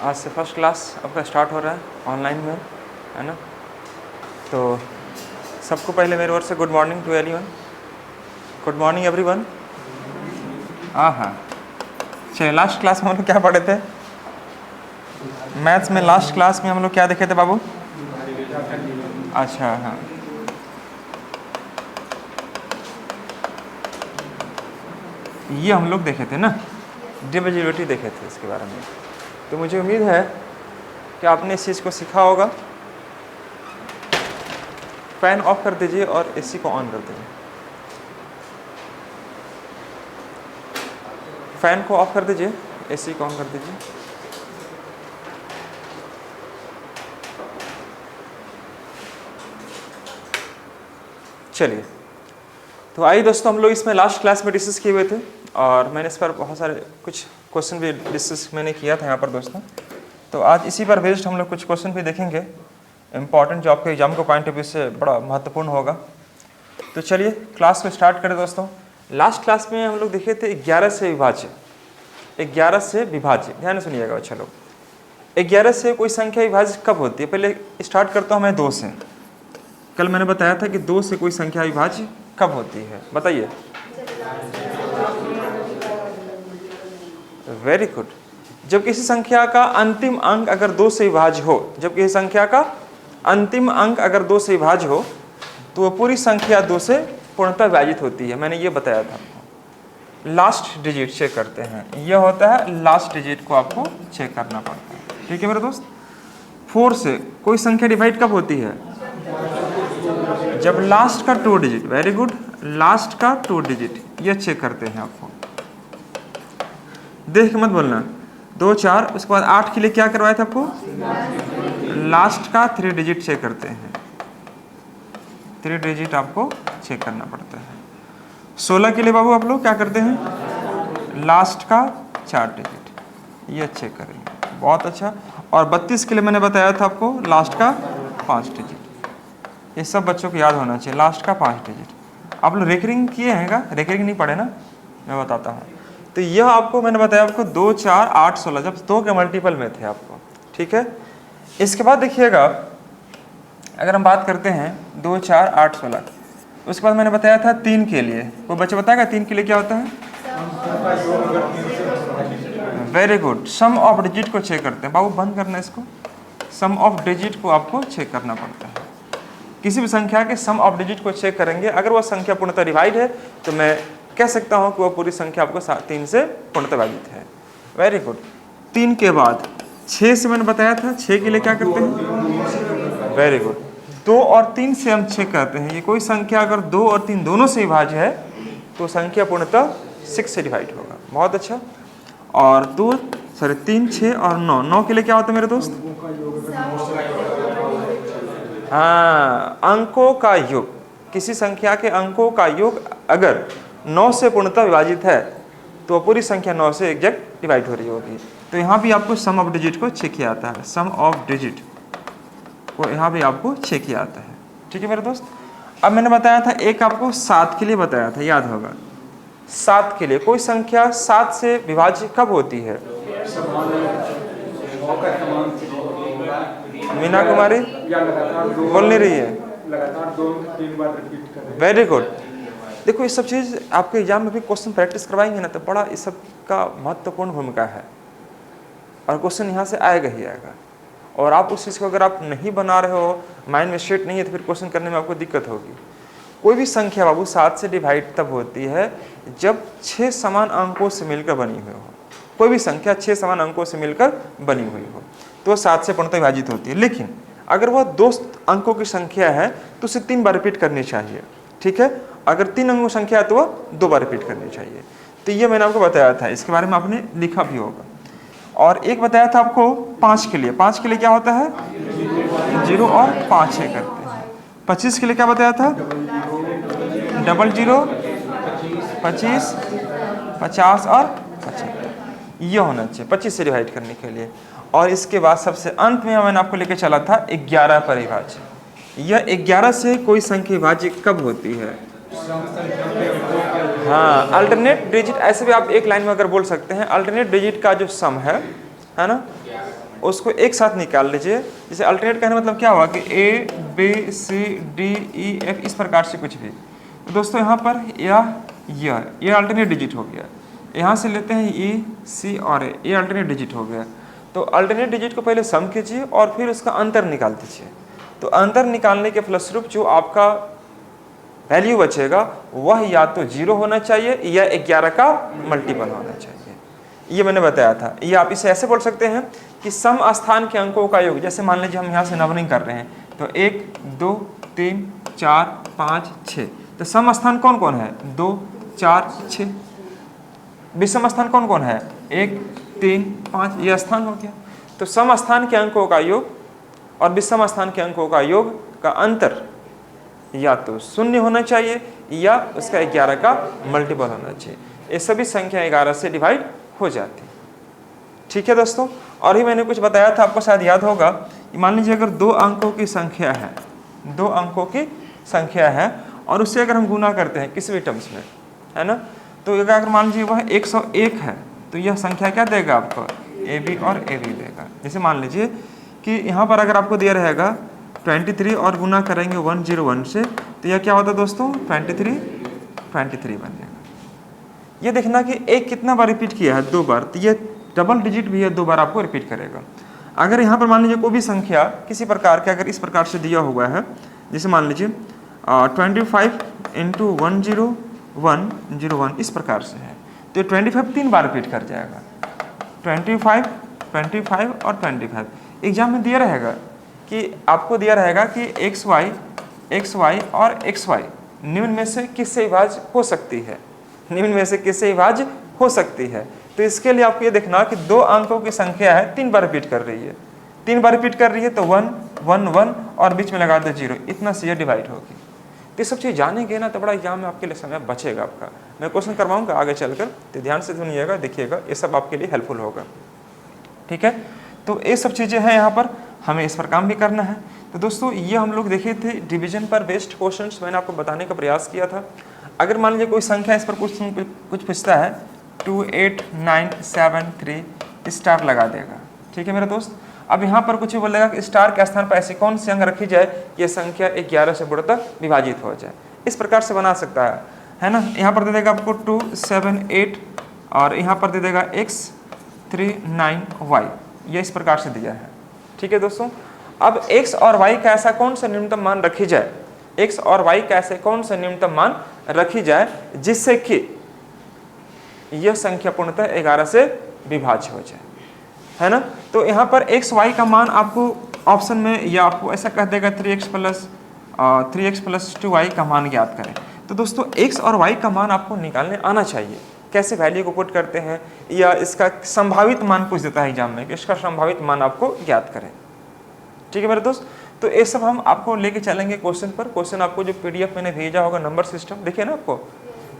आज से first class आपका स्टार्ट हो रहा है ऑनलाइन में, है ना। तो सबको पहले मेरे ओर से good morning to everyone. Good morning everyone. हाँ, चलिए लास्ट क्लास में हम लोग क्या पढ़े थे? मैथ्स में लास्ट क्लास में हम लोग क्या देखे थे बाबू? अच्छा, हाँ, ये हम लोग देखे थे ना, डिविजिबिलिटी देखे थे इसके बारे में। तो मुझे उम्मीद है कि आपने इस चीज़ को सीखा होगा। फैन ऑफ कर दीजिए और एसी को ऑन कर दीजिए। फैन को ऑफ कर दीजिए, एसी को ऑन कर दीजिए। चलिए, तो आइए दोस्तों, हम लोग इसमें लास्ट क्लास में डिस्कस किए हुए थे और मैंने इस पर बहुत सारे कुछ क्वेश्चन भी डिस्कस मैंने किया था यहाँ पर दोस्तों। तो आज इसी पर बेस्ड हम लोग कुछ क्वेश्चन भी देखेंगे, इम्पॉर्टेंट जो आपके एग्जाम को पॉइंट ऑफ व्यू से बड़ा महत्वपूर्ण होगा। तो चलिए क्लास को स्टार्ट करें दोस्तों। लास्ट क्लास में हम लोग देखे थे 11 से विभाज्य, 11 से विभाज्य। ध्यान से सुनिएगा अच्छा लोग। 11 से कोई संख्या विभाज्य कब होती है? पहले स्टार्ट करता हूँ मैं 2 से। कल मैंने बताया था कि 2 से कोई संख्या विभाज्य कब होती है, बताइए। Very good. जब किसी संख्या का अंतिम अंक अगर 2 से विभाज्य हो, जब किसी संख्या का अंतिम अंक अगर 2 से विभाज्य हो तो वह पूरी संख्या 2 से पूर्णतः विभाजित होती है। मैंने ये बताया था। लास्ट डिजिट चेक करते हैं, यह होता है लास्ट डिजिट को आपको चेक करना पड़ता है। ठीक है मेरे दोस्त। 4 से कोई संख्या डिवाइड कब होती है? जब लास्ट का 2 डिजिट, वेरी गुड, लास्ट का 2 डिजिट, ये चेक करते हैं आपको। देख के मत बोलना। 2 4, उसके बाद 8 के लिए क्या करवाया था आपको? लास्ट का 3 डिजिट चेक करते हैं। 3 डिजिट आपको चेक करना पड़ता है। 16 के लिए बाबू आप लोग क्या करते हैं? लास्ट का 4 डिजिट, ये चेक करेंगे। बहुत अच्छा। और 32 के लिए मैंने बताया था आपको लास्ट का 5 डिजिट। ये सब बच्चों को याद होना चाहिए, लास्ट का 5 डिजिट। आप लोग रेकरिंग किए हैं क्या? रेकरिंग नहीं पढ़े ना, मैं बताता हूँ। तो यह आपको मैंने बताया आपको 2 4 8 16, जब 2 के मल्टीपल में थे आपको। ठीक है। इसके बाद देखिएगा, अगर हम बात करते हैं 2 4 8 16, उसके बाद मैंने बताया था 3 के लिए। वो बच्चे बताएगा 3 के लिए क्या होता है? Very good, sum of digit को चेक करते हैं। बाबू बंद करना इसको। सम ऑफ डिजिट को आपको चेक करना पड़ता है। किसी भी संख्या के सम ऑफ डिजिट को चेक करेंगे, अगर वह संख्या पूर्णतः डिवाइड है तो मैं कह सकता हूं कि वह पूरी संख्या आपको 3 से पूर्णतः विभाजित है। Very good. 3 के बाद 6 से मैंने बताया था, 6 के लिए क्या करते हैं? वेरी गुड, 2 और 3 से हम चेक करते हैं। ये कोई संख्या अगर 2 और 3 दोनों से विभाज्य है तो संख्या पूर्णतः 6 से डिवाइड होगा। बहुत अच्छा। और 3 6 और 9, 9 के लिए क्या होता है मेरे दोस्त? हाँ, अंकों का योग। किसी संख्या के अंकों का योग अगर 9 से पूर्णतः विभाजित है तो पूरी संख्या 9 से एग्जैक्ट डिवाइड हो रही होगी। तो यहाँ भी आपको सम ऑफ डिजिट को चेक किया जाता है। सम ऑफ डिजिट को यहाँ भी आपको चेक किया जाता है। ठीक है मेरे दोस्त। अब मैंने बताया था एक आपको 7 के लिए बताया था, याद होगा। 7 के लिए कोई संख्या 7 से विभाज्य कब होती है? मीना कुमारी बोल नहीं रही है। लगातार 2-3 बार रिपीट करें। Very good. देखो ये सब चीज़ आपके एग्जाम में भी क्वेश्चन प्रैक्टिस करवाएंगे ना, तो बड़ा इस सब का महत्वपूर्ण भूमिका है और क्वेश्चन यहाँ से आएगा ही आएगा। और आप उस चीज़ को अगर आप नहीं बना रहे हो, माइंड में सेट नहीं है, तो फिर क्वेश्चन करने में आपको दिक्कत होगी। कोई भी संख्या बाबू 7 से डिवाइड तब होती है जब 6 समान अंकों से मिलकर बनी हुई हो। कोई भी संख्या 6 समान अंकों से मिलकर बनी हुई हो तो 7 से पूर्णतः विभाजित होती है। लेकिन अगर वह 2 अंकों की संख्या है तो उसे 3 बार रिपीट करनी चाहिए। ठीक है। अगर 3 अंकों की संख्या है तो वह 2 बार रिपीट करनी चाहिए। तो ये मैंने आपको बताया था, इसके बारे में आपने लिखा भी होगा। और एक बताया था आपको 5 के लिए। 5 के लिए क्या होता है? 0 और 5 6 करते हैं। 25 के लिए क्या बताया था? 00 25 50 और 75, ये होना चाहिए 25 से डिवाइड करने के लिए। और इसके बाद सबसे अंत में मैंने आपको लेके चला था 11 पर विभाज्य। यह 11 से कोई संख्या विभाज्य कब होती है? हाँ, अल्टरनेट डिजिट, ऐसे भी आप एक लाइन में अगर बोल सकते हैं, अल्टरनेट डिजिट का जो सम है है ना, उसको एक साथ निकाल लीजिए। जैसे अल्टरनेट कहने मतलब क्या हुआ कि A B C D E F इस प्रकार से कुछ भी। तो दोस्तों यहाँ पर ये अल्टरनेट डिजिट हो गया, यहाँ से लेते हैं ई सी और ए, ये अल्टरनेट डिजिट हो गया। तो अल्टरनेट डिजिट को पहले सम कीजिए और फिर उसका अंतर निकाल दीजिए। तो अंतर निकालने के फलस्वरूप जो आपका वैल्यू बचेगा वह या तो 0 होना चाहिए या 11 का मल्टीपल होना चाहिए। ये मैंने बताया था। ये आप इसे ऐसे बोल सकते हैं कि सम स्थान के अंकों का योग। जैसे मान लीजिए हम यहाँ से नंबरिंग कर रहे हैं, तो 1 2 3 4 5 6, तो सम स्थान कौन कौन है? 2 4 6। विषम स्थान कौन कौन है? 1 3 5, ये स्थान हो गया। तो सम स्थान के अंकों का योग और विषम स्थान के अंकों का योग का अंतर या तो 0 होना चाहिए या उसका 11 का मल्टीपल होना चाहिए। ये सभी संख्या 11 से डिवाइड हो जाती। ठीक है दोस्तों। और ही मैंने कुछ बताया था, आपको शायद याद होगा। मान लीजिए अगर 2 अंकों की संख्या है, 2 अंकों की संख्या है और उससे अगर हम गुना करते हैं किसी भी टर्म्स में, है ना, तो अगर मान लीजिए वह 101 है, तो यह संख्या क्या देगा आपको? AB और AB देगा। जैसे मान लीजिए कि यहाँ पर अगर आपको दिया रहेगा 23 और गुना करेंगे 101 से, तो यह क्या होता है दोस्तों? 23 बन जाएगा। ये देखना कि एक कितना बार रिपीट किया है? 2 बार। तो ये डबल डिजिट भी है, 2 बार आपको रिपीट करेगा। अगर यहाँ पर मान लीजिए कोई भी संख्या किसी प्रकार के अगर इस प्रकार से दिया हुआ है, जैसे मान लीजिए 25 इंटू 101 इस प्रकार से है, तो 25 3 बार रिपीट कर जाएगा। 25 और 25 एग्जाम में दिया रहेगा कि आपको दिया रहेगा कि XY और XY निम्न में से किससे विभाज्य हो सकती है, निम्न में से किससे विभाज्य हो सकती है। तो इसके लिए आपको ये देखना कि 2 अंकों की संख्या है, 3 बार रिपीट कर रही है, 3 बार रिपीट कर रही है, तो 1 1 1 और बीच में लगा दो 0, इतना से ये डिवाइड होगी। तो ये सब चीज़ जानेंगे ना तो बड़ा एग्जाम में आपके लिए समय बचेगा आपका। मैं क्वेश्चन करवाऊंगा आगे चलकर, तो ध्यान से सुनिएगा, देखिएगा, ये सब आपके लिए हेल्पफुल होगा। ठीक है, तो ये सब चीज़ें हैं, यहाँ पर हमें इस पर काम भी करना है। तो दोस्तों ये हम लोग देखे थे डिवीजन पर बेस्ड क्वेश्चंस, मैंने आपको बताने का प्रयास किया था। अगर मान लीजिए कोई संख्या इस पर कुछ पूछता है 28973 स्टार लगा देगा। ठीक है मेरा दोस्त। अब यहाँ पर कुछ बोलेगा कि स्टार के स्थान पर ऐसी कौन सी अंक रखी जाए ये संख्या 11 से बढ़कर विभाजित हो जाए, इस प्रकार से बना सकता है ना। यहाँ पर दे देगा आपको 278 और यहाँ पर दे देगा X39Y, ये इस प्रकार से दिया है। ठीक है दोस्तों। अब X और Y का ऐसा कौन सा न्यूनतम मान रखी जाए, X और Y का ऐसे कौन सा न्यूनतम मान रखी जाए जिससे कि यह संख्या पूर्णतः 11 से विभाज्य हो जाए, है ना। तो यहाँ पर XY का मान आपको ऑप्शन में या आपको ऐसा कह देगा 3x प्लस 2y का मान ज्ञात करें। तो दोस्तों X और Y का मान आपको निकालने आना चाहिए। कैसे वैल्यू को पुट करते हैं, या इसका संभावित मान पूछ देता है एग्जाम में कि इसका संभावित मान आपको ज्ञात करें। ठीक है मेरे दोस्त। तो ये सब हम आपको लेके चलेंगे क्वेश्चन पर। क्वेश्चन आपको जो PDF मैंने भेजा होगा, नंबर सिस्टम देखिए ना आपको,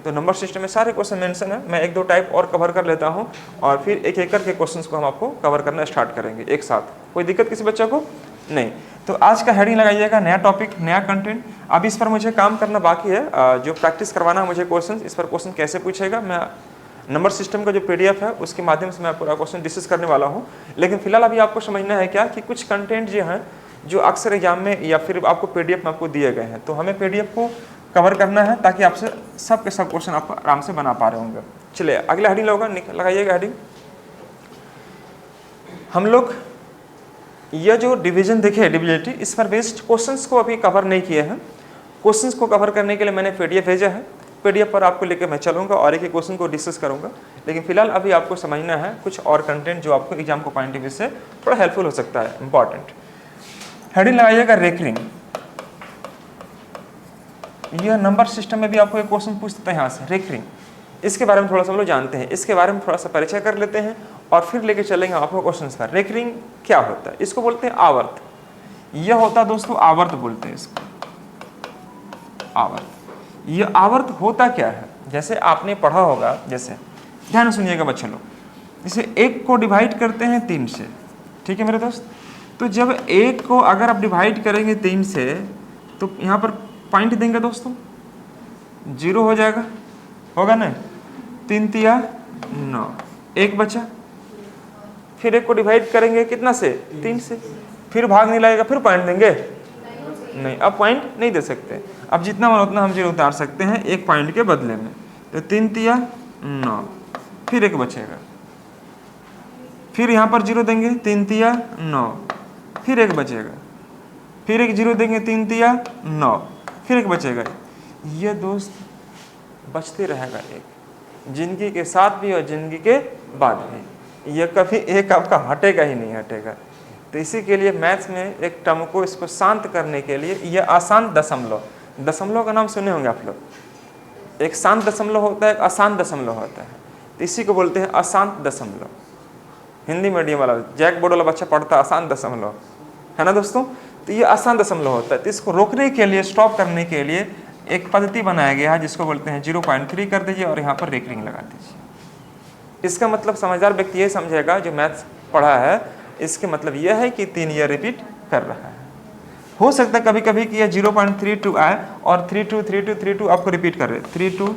तो नंबर सिस्टम में सारे क्वेश्चन मेंशन है। मैं 1-2 टाइप और कवर कर लेता हूं और फिर एक एक करके क्वेश्चंस को हम आपको कवर करना स्टार्ट करेंगे एक साथ। कोई दिक्कत किसी बच्चे को नहीं। तो आज का हेडिंग लगाइएगा नया टॉपिक, नया कंटेंट। अब इस पर मुझे काम करना बाकी है, जो प्रैक्टिस करवाना है मुझे क्वेश्चन, इस पर क्वेश्चन कैसे पूछेगा, मैं नंबर सिस्टम का जो PDF है उसके माध्यम से मैं पूरा क्वेश्चन डिस्कस करने वाला हूँ। लेकिन फिलहाल अभी आपको समझना है क्या कि कुछ कंटेंट जो हैं जो अक्सर एग्जाम में या फिर आपको PDF में आपको दिए गए हैं, तो हमें PDF को कवर करना है ताकि आपसे सब के सब क्वेश्चन आप आराम से बना पा रहे होंगे। चलिए अगला हेडिंग लगाइएगा हेडिंग। हम लोग यह जो डिवीजन देखे डिविजिबिलिटी, इस पर बेस्ड क्वेश्चंस को अभी कवर नहीं किए हैं। क्वेश्चंस को कवर करने के लिए मैंने PDF भेजा है, PDF पर आपको लेकर मैं चलूंगा और एक एक क्वेश्चन को डिस्कस करूंगा। लेकिन फिलहाल अभी आपको समझना है कुछ और कंटेंट जो आपको एग्जाम को पॉइंट ऑफ व्यू से थोड़ा हेल्पफुल हो सकता है, इंपॉर्टेंट। हेडिंग लगाइएगा रेकरिंग। यह नंबर सिस्टम में भी आपको एक क्वेश्चन पूछ सकते हैं यहाँ से, रेकरिंग। इसके बारे में थोड़ा सा हम लोग जानते हैं, इसके बारे में थोड़ा सा परिचय कर लेते हैं और फिर लेके चलेंगे आपको क्वेश्चन पर। रेकरिंग क्या होता है? इसको बोलते हैं आवर्त। यह होता है दोस्तों आवर्त बोलते हैं इसको, आवर्त। यह आवर्त होता क्या है? जैसे आपने पढ़ा होगा, जैसे ध्यान सुनिएगा बच्चे लोग, जैसे 1 को डिवाइड करते हैं 3 से। ठीक है मेरे दोस्त। तो जब 1 को अगर आप डिवाइड करेंगे 3 से तो यहाँ पर पॉइंट देंगे दोस्तों, 0 हो जाएगा, होगा ना। 3 तिया 9, 1 बचा, फिर 1 को डिवाइड करेंगे कितना से, 3 से, फिर भाग नहीं लगेगा, फिर पॉइंट देंगे नहीं, अब पॉइंट नहीं दे सकते। अब जितना मन उतना हम 0 उतार सकते हैं 1 पॉइंट के बदले में। तो 3 तिया 9, फिर 1 बचेगा, फिर यहाँ पर 0 देंगे, 3 तिया 9, फिर 1 बचेगा, फिर एक 0 देंगे, 3 तिया 9, फिर 1 बचेगा। ये दोस्त बचते रहेगा एक, जिंदगी के साथ भी और जिंदगी के बाद भी, ये कभी एक आपका हटेगा ही नहीं हटेगा। तो इसी के लिए मैथ्स में एक टर्म को इसको शांत करने के लिए ये अशांत दशमलव, दशमलव का नाम सुने होंगे आप लोग, एक शांत दशमलव होता है, एक अशांत दशमलव होता है, तो इसी को बोलते हैं अशांत दशमलव। हिंदी मीडियम वाला जैक बोर्ड वाला बच्चा पढ़ता है अशांत दशमलव, है ना दोस्तों। तो ये अशांत दशमलव होता है। तो इसको रोकने के लिए, स्टॉप करने के लिए एक पद्धति बनाया गया है जिसको बोलते हैं 0.3 कर दीजिए और यहाँ पर रेकरिंग लगा दीजिए। इसका मतलब समझदार व्यक्ति ये समझेगा जो मैथ्स पढ़ा है, इसके मतलब यह है कि 3 ईयर रिपीट कर रहा है। हो सकता है कभी कभी कि यह 0.32 आए और 32 32 32 आपको रिपीट कर रहे, 32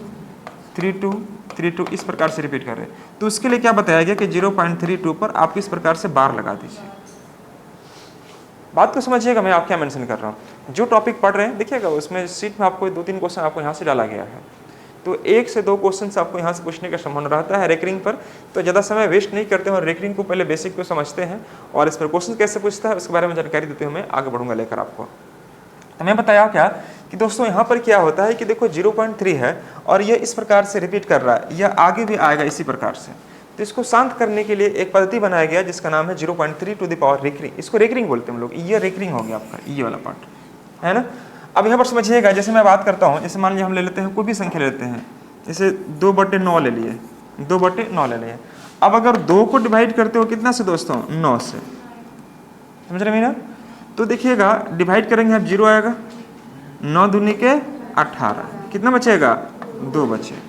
32 32 इस प्रकार से रिपीट कर रहे। तो उसके लिए क्या बताया गया कि 0.32 पर आप इस प्रकार से बार लगा दीजिए। बात को समझिएगा मैं आप क्या मेंशन कर रहा हूँ। जो टॉपिक पढ़ रहे हैं देखिएगा, उसमें सीट में आपको 2-3 क्वेश्चन आपको यहाँ से डाला गया है, तो 1 से 2 क्वेश्चन आपको यहाँ से पूछने का संभावना रहता है रेकरिंग पर। तो ज़्यादा समय वेस्ट नहीं करते हैं और रेकरिंग को पहले बेसिक को समझते हैं और इस पर क्वेश्चन कैसे पूछता है उसके बारे में जानकारी देते हुए मैं आगे बढ़ूंगा लेकर आपको। तो मैं बताया क्या कि दोस्तों यहाँ पर क्या होता है कि देखो 0.3 है और ये इस प्रकार से रिपीट कर रहा है, यह आगे भी आएगा इसी प्रकार से। तो इसको शांत करने के लिए एक पद्धति बनाया गया जिसका नाम है 0.3 टू द पावर रेकरिंग। इसको रेकरिंग बोलते हैं हम लोग। ये रेकरिंग हो गया आपका, ये वाला पार्ट है ना। अब यहाँ पर समझिएगा, जैसे मैं बात करता हूँ, जैसे मान लीजिए हम ले लेते हैं कोई भी संख्या ले लेते हैं, जैसे 2/9 ले लिए, 2/9 ले लिए। अब अगर 2 को डिवाइड करते हो कितना से दोस्तों, 9 से, समझ रहे हैं ना। तो देखिएगा डिवाइड करेंगे आप 0 आएगा, 9 दूनी के 18, कितना बचेगा, 2 बचेगा,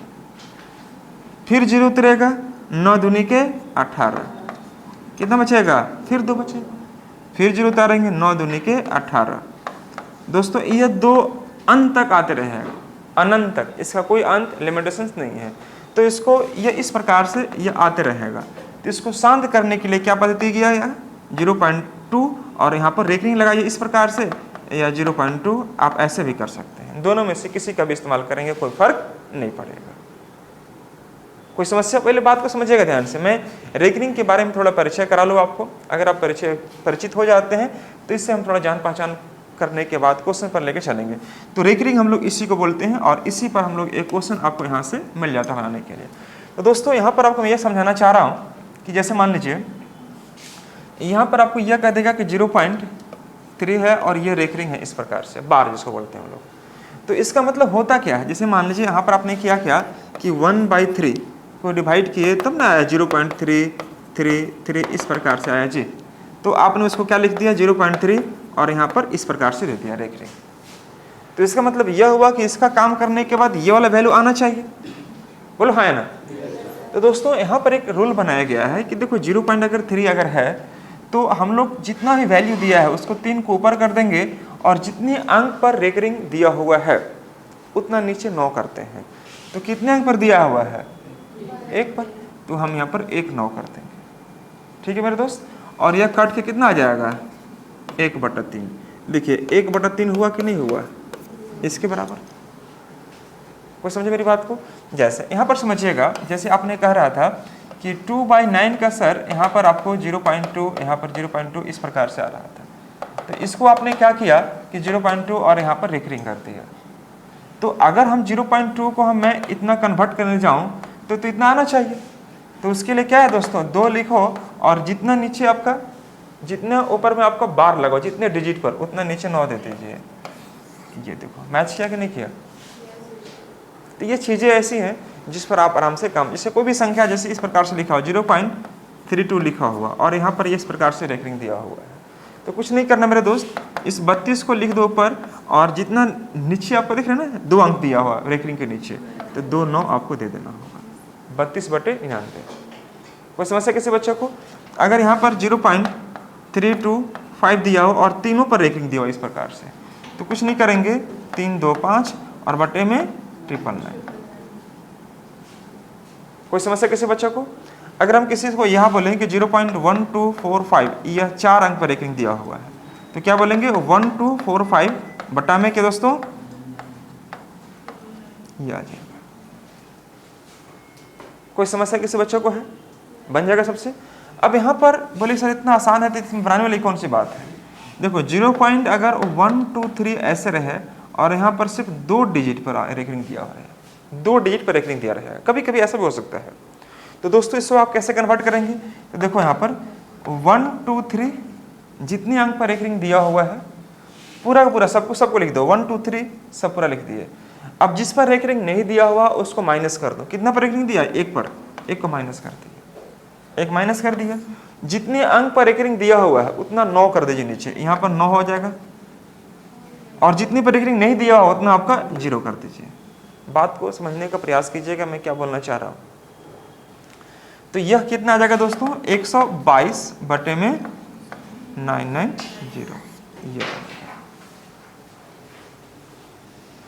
फिर 0 उतरेगा, 9 दूनी के 18, कितना बचेगा, फिर 2 बचेगा, फिर 0 उतारेंगे, 9 दूनी के 18। दोस्तों ये 2 अंत तक आते रहेगा, अनंत तक, इसका कोई अंत लिमिटेशंस नहीं है। तो इसको ये इस प्रकार से ये आते रहेगा। तो इसको शांत करने के लिए क्या पद्धति किया यार, 0.2 और यहाँ पर रेकरिंग लगाइए इस प्रकार से, या 0.2 आप ऐसे भी कर सकते हैं। दोनों में से किसी का भी इस्तेमाल करेंगे कोई फर्क नहीं पड़ेगा। कोई समस्या, पहले बात को समझिएगा ध्यान से। मैं रेकरिंग के बारे में थोड़ा परिचय करा लूँ आपको। अगर आप परिचित हो जाते हैं तो इससे हम थोड़ा जान पहचान करने के बाद क्वेश्चन पर लेके चलेंगे। तो रेकरिंग हम लोग इसी को बोलते हैं और इसी पर हम लोग एक क्वेश्चन आपको यहाँ से मिल जाता है बनाने के लिए। तो दोस्तों यहाँ पर आपको मैं ये समझाना चाह रहा हूँ कि जैसे मान लीजिए यहाँ पर आपको यह कह देगा कि 0.3 है और ये रेकरिंग है इस प्रकार से, बार जिसको बोलते हैं हम लोग। तो इसका मतलब होता क्या है, जैसे मान लीजिए यहाँ पर आपने किया क्या कि 1/3 को डिवाइड किए तब ना आया 0.333 इस प्रकार से आया जी। तो आपने उसको क्या लिख दिया 0.3 और यहाँ पर इस प्रकार से दे दिया रेकरिंग। तो इसका मतलब यह हुआ कि इसका काम करने के बाद ये वाला वैल्यू आना चाहिए, बोलो हाँ है ना। तो दोस्तों यहाँ पर एक रूल बनाया गया है कि देखो 0.3 अगर है तो हम लोग जितना भी वैल्यू दिया है उसको 3 को ऊपर कर देंगे और जितने अंक पर रेकरिंग दिया हुआ है उतना नीचे 9 करते हैं। तो कितने अंक पर दिया हुआ है, 1 पर, तो हम यहाँ पर 1 9 कर देंगे। ठीक है मेरे दोस्त। और यह कट के कितना आ जाएगा, 1/3। देखिए 1/3 हुआ कि नहीं हुआ, इसके बराबर। कोई समझे मेरी बात को। जैसे यहाँ पर समझिएगा, जैसे आपने कह रहा था कि 2/9 का सर यहाँ पर आपको 0.2, यहाँ पर 0.2 इस प्रकार से आ रहा था। तो इसको आपने क्या किया कि 0.2 और यहाँ पर रेकरिंग कर दिया। तो अगर हम 0.2 को मैं इतना कन्वर्ट करने जाऊँ तो इतना आना चाहिए। तो उसके लिए क्या है दोस्तों, 2 लिखो और जितना नीचे आपका, जितना ऊपर में आपका बार लगाओ, जितने डिजिट पर उतना नीचे 9 दे दीजिए। ये देखो मैच किया कि नहीं किया। तो ये चीज़ें ऐसी हैं जिस पर आप आराम से काम, जैसे कोई भी संख्या जैसे इस प्रकार से लिखा हो 0.32 लिखा हुआ और यहाँ पर इस प्रकार से रेकरिंग दिया हुआ है। तो कुछ नहीं करना मेरे दोस्त, इस 32 को लिख दो ऊपर और जितना नीचे आपको दिख रहा है ना 2 अंक दिया हुआ रेकरिंग के नीचे, तो 2 9 आपको दे देना होगा, 32/99। कोई समस्या किसी बच्चों को। अगर यहाँ पर 0.325 दिया हो और तीनों पर रेकरिंग दिया हो इस प्रकार से, तो कुछ नहीं करेंगे, 3 2 5 और बटे में 999। कोई समस्या किसी बच्चों को। अगर हम किसी को यहाँ बोलेंगे कि 0.1245 यह 4 अंक पर रेकरिंग दिया हुआ है, तो क्या बोलेंगे 1245 बटा में क्या दोस्तों, ये आ जाएगा। कोई समस्या किसी बच्चों को है? बन जाएगा सबसे। अब यहाँ पर बोले सर इतना आसान है तो इसमें बनाने वाली कौन सी बात है? देखो 0.123 ऐसे रहे और यहाँ पर सिर्फ 2 डिजिट पर रेकरिंग दिया हुआ है, 2 डिजिट पर रेकरिंग दिया रहेगा। कभी कभी ऐसा भी हो सकता है। तो दोस्तों इसको आप कैसे कन्वर्ट करेंगे? तो देखो यहाँ पर 1 2 3 जितने अंक पर रेकरिंग दिया हुआ है पूरा का पूरा सबको लिख दो, 1 2 3 सब पूरा लिख दिए। अब जिस पर रेकरिंग नहीं दिया हुआ उसको माइनस कर दो। कितना पर रेकरिंग दिया? 1 पर, 1 को माइनस कर दिया, 1 माइनस कर दिया। जितने अंक पर रेकरिंग दिया हुआ है उतना 9 कर दीजिए नीचे, यहाँ पर 9 हो जाएगा। और जितनी पर रेकरिंग नहीं दिया हुआ उतना आपका 0 कर दीजिए। बात को समझने का प्रयास कीजिएगा मैं क्या बोलना चाह रहा हूँ। तो यह कितना आ जाएगा दोस्तों? 122 बटे में 990। ये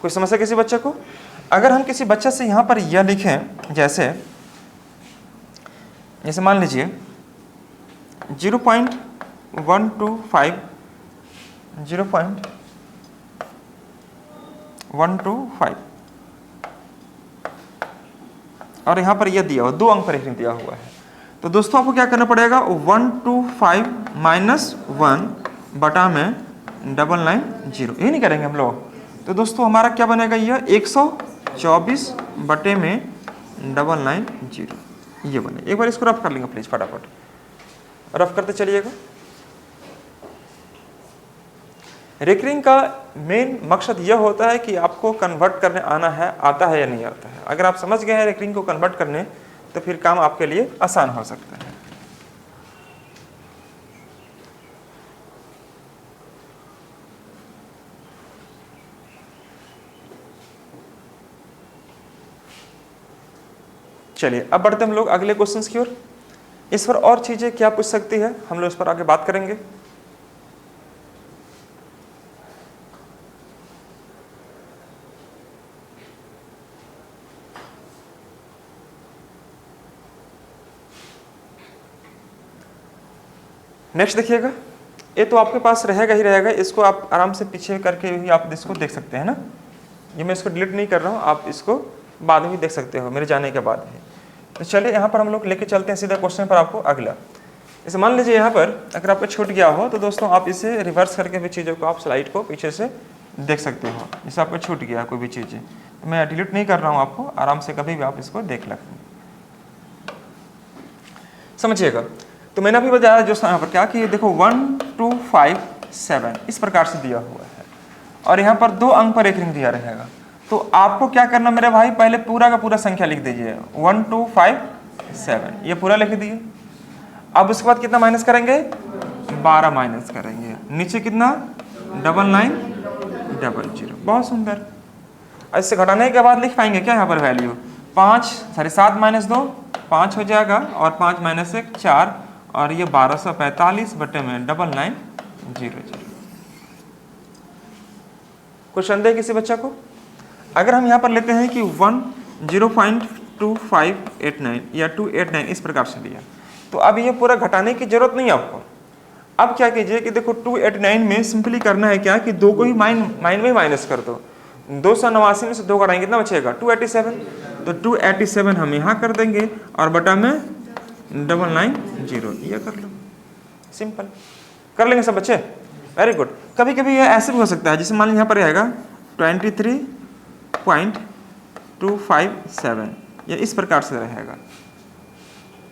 कोई समस्या किसी बच्चे को? अगर हम किसी बच्चे से यहाँ पर यह लिखें, जैसे मान लीजिए 0.125 और यहाँ पर यह दिया हुआ 2 अंक पर रेकरिंग दिया हुआ है। तो दोस्तों आपको क्या करना पड़ेगा? 125 माइनस 1 बटा में 990, ये नहीं करेंगे हम लोग। तो दोस्तों हमारा क्या बनेगा? यह 124 बटे में 990, ये बने। एक बार इसको रफ कर लेंगे प्लीज, फटाफट रफ करते चलिएगा। रेकरिंग का मेन मकसद यह होता है कि आपको कन्वर्ट करने आता है या नहीं आता है। अगर आप समझ गए हैं रेकरिंग को कन्वर्ट करने तो फिर काम आपके लिए आसान हो सकता है। चलिए अब बढ़ते हम लोग अगले क्वेश्चंस की ओर। इस पर और चीजें क्या पूछ सकती है हम लोग इस पर आगे बात करेंगे। नेक्स्ट देखिएगा, ये तो आपके पास रहेगा ही रहेगा, इसको आप आराम से पीछे करके भी आप इसको देख सकते हैं ना। ये मैं इसको डिलीट नहीं कर रहा हूँ, आप इसको बाद में भी देख सकते हो मेरे जाने के बाद भी। तो चलिए यहाँ पर हम लोग लेके चलते हैं सीधा क्वेश्चन पर आपको अगला। जैसे मान लीजिए यहाँ पर अगर आपको छूट गया हो तो दोस्तों आप इसे रिवर्स करके भी चीज़ों को आप स्लाइड को पीछे से देख सकते हो। जैसे आपको छूट गया कोई भी चीज़ें तो मैं डिलीट नहीं कर रहा हूँ, आपको आराम से कभी भी आप इसको देख लेंगे, समझिएगा। तो मैंने अभी बताया जो यहाँ पर क्या कि देखो 1257 इस प्रकार से दिया हुआ है और यहाँ पर 2 अंक पर रेकरिंग दिया रहेगा। तो आपको क्या करना मेरे भाई, पहले पूरा का पूरा संख्या लिख दीजिए 1257, ये पूरा लिख दिए। अब उसके बाद कितना माइनस करेंगे? 12 माइनस करेंगे, नीचे कितना 9900। बहुत सुंदर। इससे घटाने के बाद लिख पाएंगे क्या यहाँ पर वैल्यू? 7 माइनस 2 5 हो जाएगा और 5 माइनस 1 4 और ये 1245 बटे में 9900। कुछ संदेह किसी बच्चा को? अगर हम यहाँ पर लेते हैं कि 0.2589 या 289 इस प्रकार से दिया, तो अब ये पूरा घटाने की जरूरत नहीं है आपको। अब क्या कीजिए कि देखो 289 में सिंपली करना है क्या कि 2 को ही माइन में माइनस कर दो। 289 में से 2 घटाएंगे कितना बचेगा? 287। तो 287 हम यहाँ कर देंगे और बटा में 990, ये कर लो, सिंपल कर लेंगे सब बच्चे। Very good. कभी कभी ये ऐसे भी हो सकता है, जैसे मान लीजिए यहाँ पर रहेगा 23.257, ये इस प्रकार से रहेगा।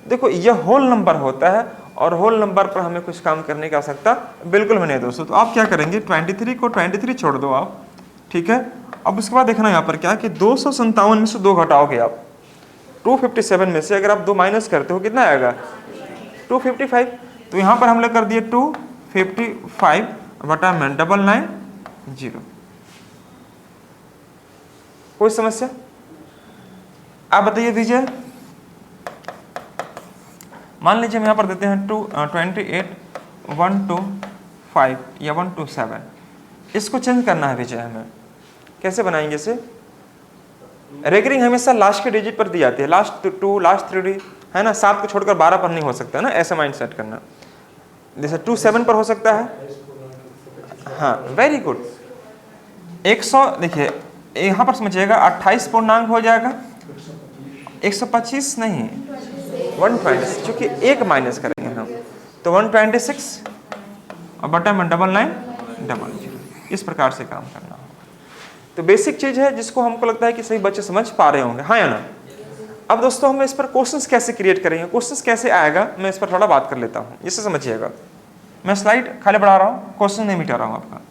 देखो ये होल नंबर होता है और होल नंबर पर हमें कुछ काम करने की आवश्यकता बिल्कुल भी नहीं दोस्तों। तो आप क्या करेंगे, 23 को 23 छोड़ दो आप, ठीक है। अब उसके बाद देखना यहाँ पर क्या कि 257 में से 2 घटाओगे आप, 257 में से अगर आप 2 माइनस करते हो कितना आएगा? 255। तो यहाँ पर हम लोग कर दिए 255 बटा में 990। कोई समस्या? आप बताइए दीजिए। मान लीजिए हम यहाँ पर देते हैं 28125 या 127, इसको चेंज करना है विजय हमें। कैसे बनाएंगे इसे? रेकरिंग हमेशा लास्ट के डिजिट पर दी जाती है, लास्ट 2 लास्ट 3 है ना, 7 को छोड़कर 12 पर नहीं हो सकता ना, ऐसा माइंड सेट करना। जैसे 2 7 पर हो सकता है, हाँ वेरी गुड। 100 देखिए यहाँ पर समझिएगा 28 पूर्णांक हो जाएगा, 125 नहीं 120, चूंकि एक माइनस करेंगे हम तो 126 और बटा में 9900, इस प्रकार से काम करना होगा। तो बेसिक चीज है जिसको हमको लगता है कि सही बच्चे समझ पा रहे होंगे, हाँ या ना। अब दोस्तों हम इस पर क्वेश्चंस कैसे क्रिएट करेंगे, क्वेश्चंस कैसे आएगा, मैं इस पर थोड़ा बात कर लेता हूँ, जिससे समझिएगा। मैं स्लाइड खाली बढ़ा रहा हूँ, क्वेश्चन नहीं मिटा रहा हूँ आपका।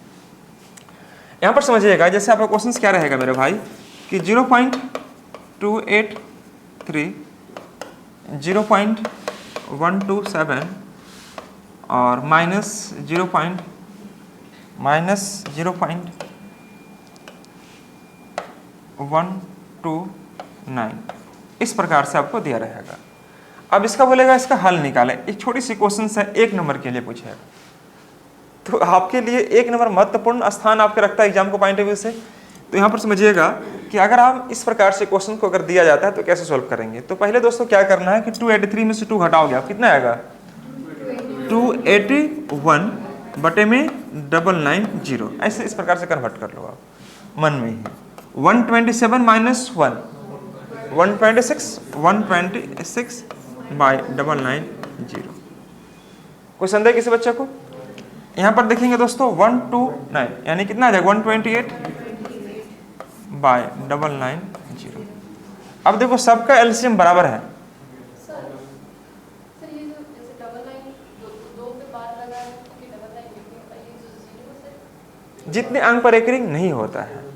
यहाँ पर समझिएगा, जैसे आपका क्वेश्चन क्या रहेगा मेरे भाई कि 0.283, 0.127 और -0.129, इस प्रकार से आपको दिया रहेगा। अब इसका बोलेगा इसका हल निकालें। एक छोटी सी क्वेश्चन है, 1 नंबर के लिए पूछेगा, तो आपके लिए 1 नंबर महत्वपूर्ण स्थान आपके रखता है एग्जाम को पॉइंट ऑफ व्यू से। तो यहाँ पर समझिएगा कि अगर आप इस प्रकार से क्वेश्चन को अगर दिया जाता है तो कैसे सॉल्व करेंगे। तो पहले दोस्तों क्या करना है कि 283 में से 2 घटाओगे आप, कितना आएगा 281 बटे में 990, ऐसे इस प्रकार से कन्वर्ट कर लो आप मन में ही। 127 माइनस 1 126 बाई 990। कोई संदेह किसी बच्चे को? यहाँ पर देखेंगे दोस्तों 129 यानी कितना आ जाएगा 128 बाय 990। अब देखो सबका एलसीएम बराबर है, जितने अंक पर एक रिंग नहीं होता है,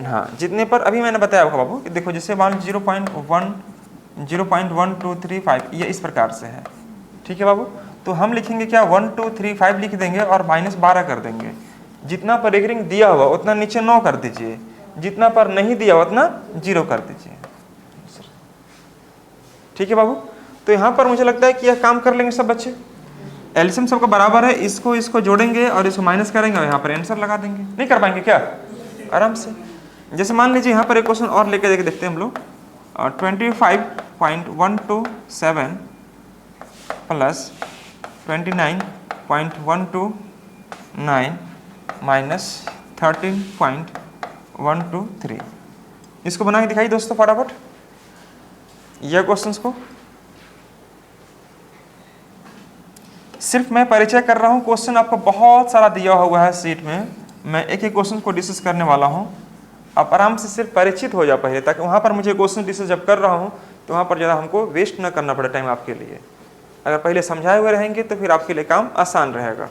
हाँ जितने पर अभी मैंने बताया आपको बाबू कि देखो जैसे मान 0.1235 ये इस प्रकार से है, ठीक है बाबू। तो हम लिखेंगे क्या 1235 लिख देंगे और -12 कर देंगे। जितना पर एक रिंग दिया हुआ उतना नीचे 9 कर दीजिए, जितना पर नहीं दिया उतना 0 कर दीजिए, ठीक है बाबू। तो यहाँ पर मुझे लगता है कि यह काम कर लेंगे सब बच्चे। एलसीएम सबका बराबर है, इसको जोड़ेंगे और इसको माइनस करेंगे और यहाँ पर आंसर लगा देंगे। नहीं कर पाएंगे क्या? आराम से। जैसे मान लीजिए यहाँ पर एक क्वेश्चन और लेके देखते हैं हम लोग, 25.127 प्लस 29.129 माइनस 13.123। इसको बना के दिखाइए दोस्तों फटाफट यह क्वेश्चंस को। सिर्फ मैं परिचय कर रहा हूँ, क्वेश्चन आपको बहुत सारा दिया हुआ है सीट में, मैं एक एक क्वेश्चन को डिस्कस करने वाला हूँ। आप आराम से सिर्फ परिचित हो जाओ पहले, ताकि वहाँ पर मुझे क्वेश्चन डिस्कस जब कर रहा हूँ तो वहाँ पर ज़्यादा हमको वेस्ट ना करना पड़े टाइम आपके लिए। अगर पहले समझाए हुए रहेंगे तो फिर आपके लिए काम आसान रहेगा।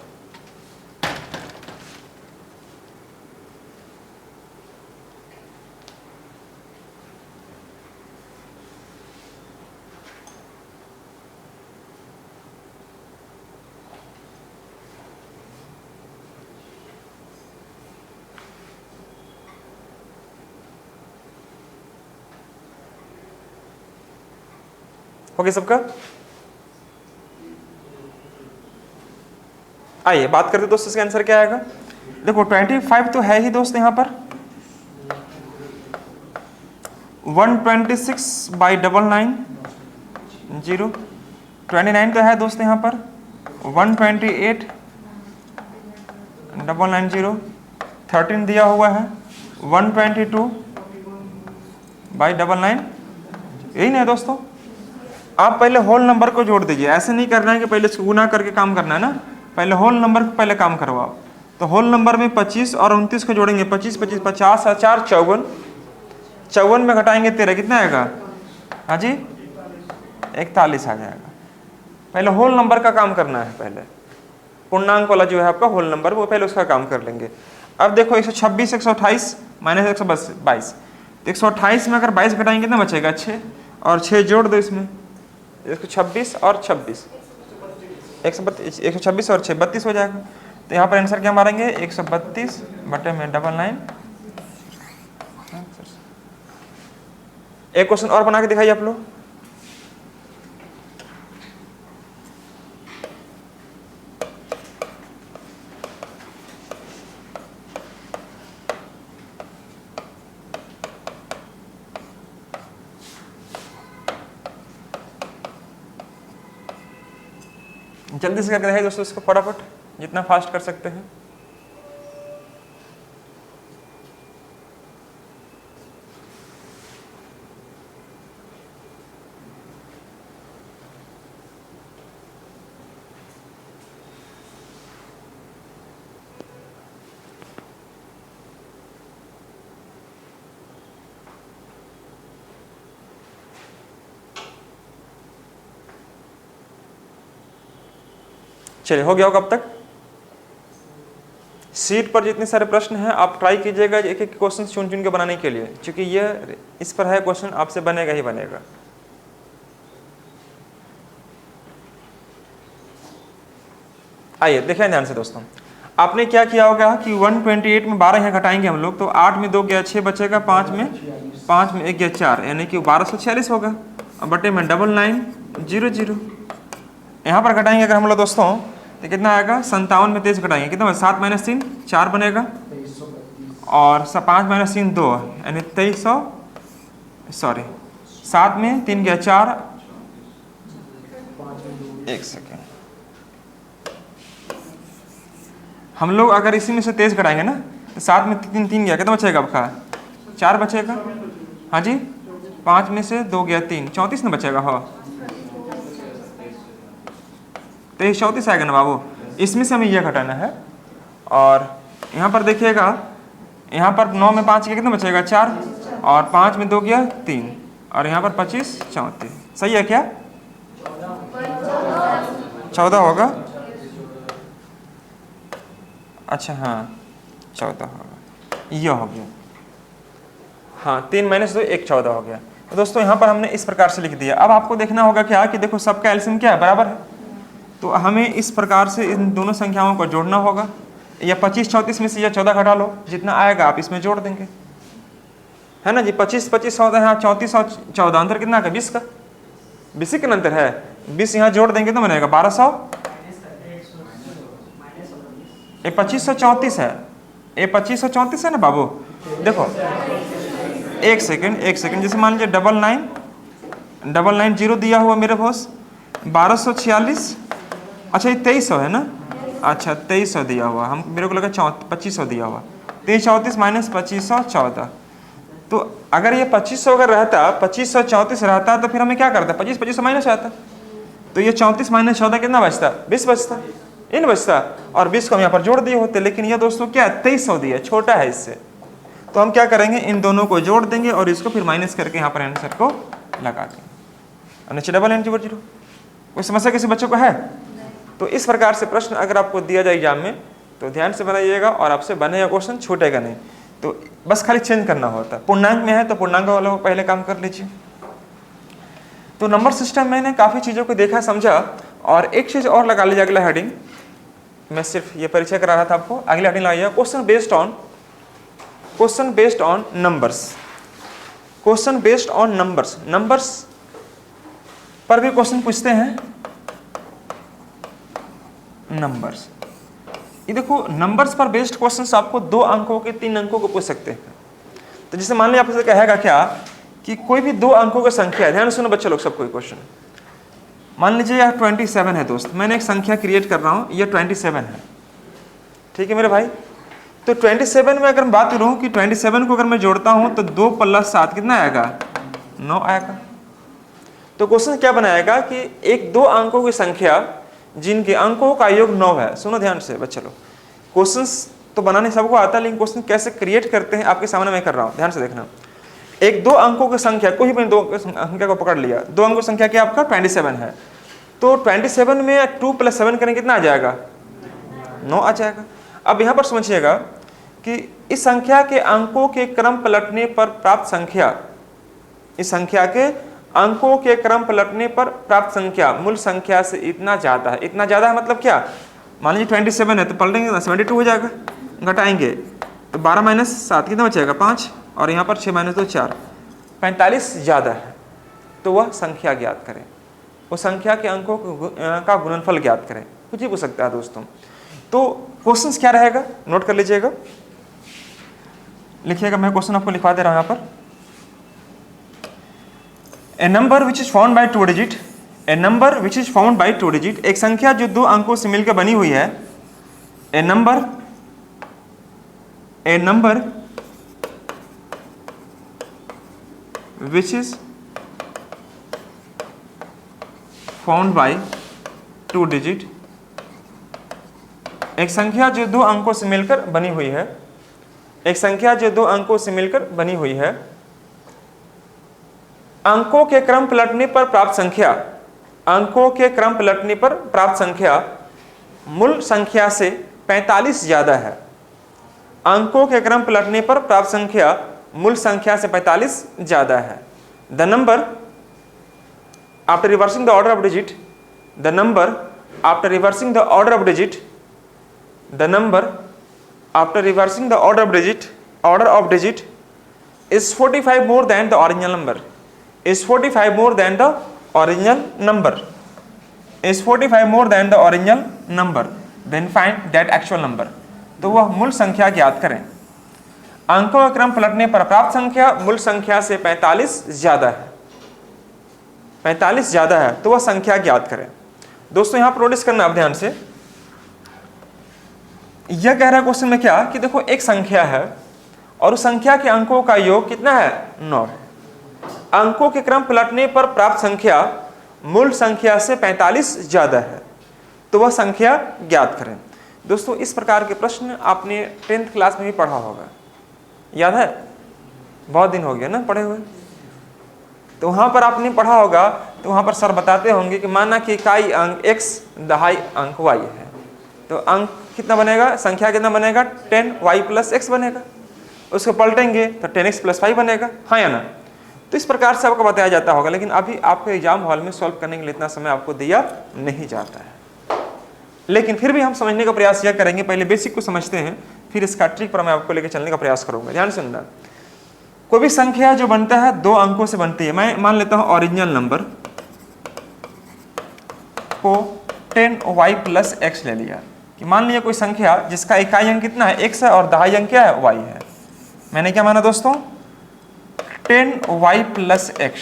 हो गया सबका? आइए बात करते दोस्तों इसका आंसर क्या आएगा। देखो 25 तो है ही दोस्त यहाँ पर, 126 बाई 990, 29 तो है दोस्त यहाँ पर, 128 990, 13 दिया हुआ है, 122 बाई 990, यही ना है दोस्तों। आप पहले होल नंबर को जोड़ दीजिए, ऐसे नहीं करना है कि पहले इसको गुना करके काम करना है ना, पहले होल नंबर को पहले काम करवाओ। तो होल नंबर में 25 और 29 को जोड़ेंगे, 25 25 50 और 4 54, 54 में घटाएंगे 13, कितना आएगा? हाँ जी 41 आ जाएगा। पहले होल नंबर का काम करना है, पहले पूर्णांक वाला जो है आपका होल नंबर वो पहले उसका काम कर लेंगे। अब देखो 126 128 माइनस 122, 128 में अगर 22 घटाएंगे कितना बचेगा? 6, और 6 जोड़ दो इसमें, 126 और 26, 126 और 6 32 हो जाएगा। तो यहाँ पर आंसर क्या मारेंगे? 132 बटे में 999। एक क्वेश्चन और बना के दिखाइए आप लोग। जल्दी से करके देखिए दोस्तों इसको फटाफट, जितना फास्ट कर सकते हैं। चलिए हो गया होगा अब तक। सीट पर जितने सारे प्रश्न हैं आप ट्राई कीजिएगा एक एक क्वेश्चन चुन चुन के बनाने के लिए, क्योंकि ये इस पर है क्वेश्चन, आपसे बनेगा ही बनेगा। आइए देखें ध्यान से दोस्तों, आपने क्या किया होगा कि 128 में 12 यहाँ घटाएंगे हम लोग, तो 8 में 2 गया 6 बचेगा, 5 में 1 गया 4, यानी कि 1246 होगा। अब बटे में 9900 यहाँ पर घटाएंगे अगर हम लोग दोस्तों तो कितना आएगा, 57 में 23 घटाएंगे कितना, 7 - 3 4 बनेगा, और 5 - 3 2, यानी 2300, सॉरी 7 में 3 गया 4, 1 सेकेंड, हम लोग अगर इसी में से 23 घटाएंगे ना तो 7 में 3 गया कितना बचेगा आपका, 4 बचेगा। हाँ जी, 5 में से 2 गया 3, 34 ना बचेगा। हो 23 34 आएगा ना बाबू, इसमें से हमें यह घटाना है। और यहाँ पर देखिएगा, यहाँ पर 9 में 5 गया कितना बचेगा 4, और 5 में 2 गया 3, और यहाँ पर 25 34, सही है क्या, 14 होगा। अच्छा हाँ 14 होगा, यह हो गया। हाँ 3 - 2 1 14 हो गया। तो दोस्तों यहाँ पर हमने इस प्रकार से लिख दिया। अब आपको देखना होगा क्या कि देखो सबका एलसीएम क्या है, बराबर है, तो हमें इस प्रकार से इन दोनों संख्याओं को जोड़ना होगा। या 25 34 में से या 14 घटा लो, जितना आएगा आप इसमें जोड़ देंगे, है ना जी। 25 25 14 यहाँ 34 और 14 अंतर कितना का 20 का, 20 का अंतर है, 20 यहाँ जोड़ देंगे तो बनेगा 1200। ये 2534 है, ये 2534 है ना बाबू। देखो एक सेकंड जैसे मान लीजिए 9990 दिया हुआ मेरे पास, 1246, अच्छा ये 2300 है ना, अच्छा 2300 दिया हुआ, हम मेरे को लगा 2500 दिया हुआ, 2334 माइनस 2514। तो अगर ये 2500 अगर रहता, 2534 रहता तो फिर हमें क्या करता, 25 माइनस आता, तो ये 34 माइनस 14 कितना बचता, 20 बचता, इन बचता, और 20 को हम यहाँ पर जोड़ दिए होते। लेकिन ये दोस्तों क्या 2300 दिया, छोटा है इससे, तो हम क्या करेंगे, इन दोनों को जोड़ देंगे और इसको फिर माइनस करके यहाँ पर आंसर को लगा देंगे। नीचे 9900। कोई समस्या किसी बच्चों को है? तो इस प्रकार से प्रश्न अगर आपको दिया जाए एग्जाम में तो ध्यान से बनाइएगा, और आपसे बनेगा क्वेश्चन, छूटेगा नहीं। तो बस खाली चेंज करना होता है। पूर्णांक में है तो पूर्णांक वालों को पहले काम कर लीजिए। तो नंबर सिस्टम मैंने काफ़ी चीज़ों को देखा समझा, और एक चीज़ और लगा लीजिए अगला हेडिंग, मैं सिर्फ ये परिचय करा रहा था आपको। अगला हेडिंग लगाइए, question based on numbers. Question based on numbers, numbers पर भी क्वेश्चन पूछते हैं। नंबर्स, ये देखो नंबर्स पर बेस्ड क्वेश्चंस आपको 2 अंकों के 3 अंकों को पूछ सकते हैं। तो जैसे मान लीजिए आपसे कहेगा क्या कि कोई भी 2 अंकों की संख्या है, ध्यान सुनो बच्चे लोग सब, कोई क्वेश्चन मान लीजिए यह 27 है दोस्त, मैंने एक संख्या क्रिएट कर रहा हूँ, ये 27 है, ठीक है मेरे भाई। तो 27 में अगर मैं बात करूँ कि 27 को अगर मैं जोड़ता हूँ तो 2 + 7 कितना आएगा, 9 आएगा। तो क्वेश्चन क्या बनाएगा कि एक 2 अंकों की संख्या जिनके अंकों का योग 9 है। सुनो ध्यान से बच्चे लोग, क्वेश्चंस तो बनाने सबको आता है, लेकिन क्वेश्चन कैसे क्रिएट करते हैं आपके सामने मैं कर रहा हूँ, ध्यान से देखना। एक 2 अंकों की संख्या, कोई भी 2 संख्या को पकड़ लिया, 2 अंकों की संख्या क्या आपका 27 है, तो 27 में 2 + 7 करें कितना आ जाएगा, 9 आ जाएगा। अब यहाँ पर समझिएगा कि इस संख्या के अंकों के क्रम पलटने पर प्राप्त संख्या, इस संख्या के अंकों के क्रम पलटने पर प्राप्त संख्या मूल संख्या से इतना ज्यादा है। इतना ज्यादा है मतलब क्या, मान लीजिए 27 है तो पलटेंगे 72 हो जाएगा, घटाएंगे तो 12 - 7 कितना बचेगा 5, और यहाँ पर 6 - 2 4, 45 ज़्यादा है। तो वह संख्या ज्ञात करें, वो संख्या के अंकों का गुणनफल ज्ञात करें, कुछ ही पूछ सकता है दोस्तों। तो क्वेश्चन क्या रहेगा, नोट कर लीजिएगा, लिखिएगा, मैं क्वेश्चन आपको लिखवा दे रहा हूँ यहाँ पर। A number which is found by 2 digit A number which is found by 2 digit, एक संख्या जो 2 अंकों से मिलकर बनी हुई है। A number which is found by 2 digit, एक संख्या जो 2 अंकों से मिलकर बनी हुई है, एक संख्या जो 2 अंकों से मिलकर बनी हुई है। अंकों के क्रम पलटने पर प्राप्त संख्या, अंकों के क्रम पलटने पर प्राप्त संख्या मूल संख्या से 45 ज्यादा है। अंकों के क्रम पलटने पर प्राप्त संख्या मूल संख्या से 45 ज्यादा है। The number after reversing the order of digit, the number after reversing the order of digit, the number after reversing the order of digit is 45 more than the original number, is 45 more than the original number, is 45 more than the original number, then find that actual number। तो वह मूल संख्या ज्ञात करें। अंकों का क्रम पलटने पर प्राप्त संख्या मूल संख्या से 45 ज्यादा है, 45 ज्यादा है, तो वह संख्या ज्ञात करें। दोस्तों यहाँ प्रोड्यूस करना आप ध्यान से, यह कह रहा है क्वेश्चन में क्या कि देखो एक संख्या है और उस संख्या के अंकों का योग कितना है, 9 है। अंकों के क्रम पलटने पर प्राप्त संख्या मूल संख्या से 45 ज्यादा है, तो वह संख्या ज्ञात करें। दोस्तों इस प्रकार के प्रश्न आपने 10th क्लास में भी पढ़ा होगा, याद है? बहुत दिन हो गया ना पढ़े हुए। तो वहां पर आपने पढ़ा होगा, तो वहां पर सर बताते होंगे कि माना कि इकाई अंक x, दहाई अंक y है, तो अंक कितना बनेगा, संख्या कितना बनेगा, 10y + x बनेगा। उसको पलटेंगे तो 10x + 5 बनेगा, हाँ या ना? तो इस प्रकार से आपको बताया जाता होगा, लेकिन अभी आपको एग्जाम हॉल में सॉल्व करने के लिए इतना समय आपको दिया नहीं जाता है। लेकिन फिर भी हम समझने का प्रयास यह करेंगे, पहले बेसिक को समझते हैं, फिर इसका ट्रिक पर मैं आपको लेकर चलने का प्रयास करूंगा। ध्यान से सुनना, कोई भी संख्या जो बनता है 2 अंकों से बनती है। मैं मान लेता हूं ओरिजिनल नंबर को 10y + x ले लिया, कि मान लिया कोई संख्या जिसका इकाई अंक कितना है, x है, और दहाई अंक क्या है, y है। मैंने क्या माना दोस्तों, 10y + x।